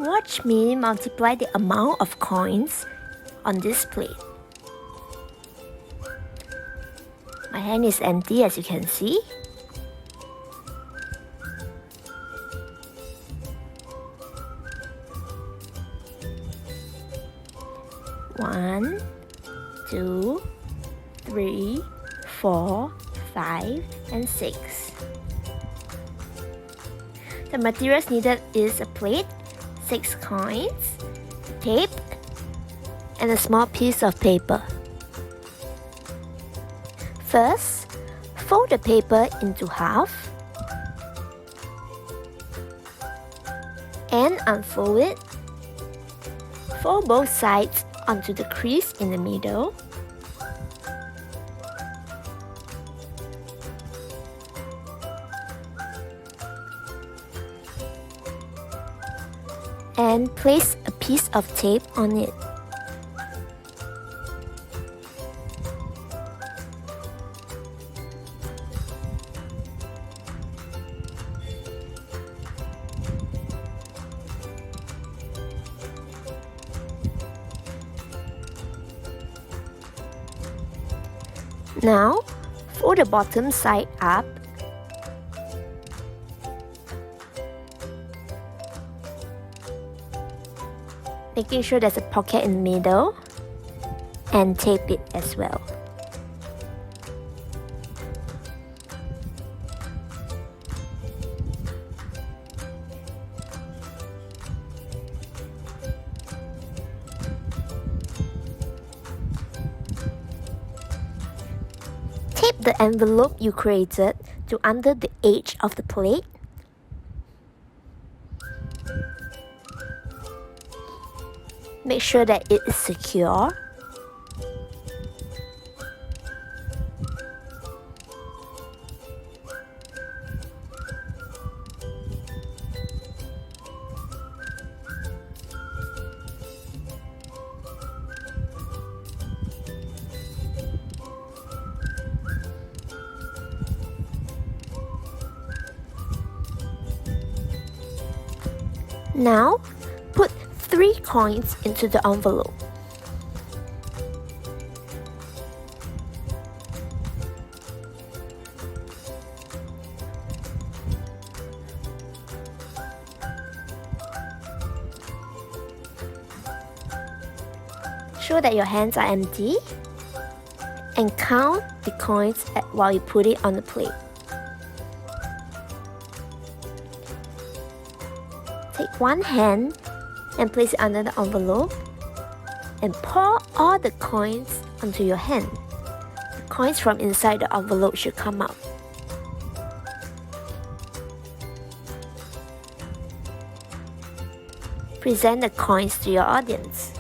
Watch me multiply the amount of coins on this plate. My hand is empty, as you can see. One, 2, 3, 4, 5, and 6. The materials needed is a plate, 6 coins, tape, and a small piece of paper. First, fold the paper into half and unfold it. Fold both sides onto the crease in the middle. And place a piece of tape on it. Now, fold the bottom side up making sure there's a pocket in the middle, and tape it as well. Tape the envelope you created to under the edge of the plate. Make sure that it is secure. Now, put 3 coins into the envelope. Show that your hands are empty and count the coins while you put it on the plate. Take one hand and place it under the envelope and pour all the coins onto your hand. The coins from inside the envelope should come out. Present the coins to your audience.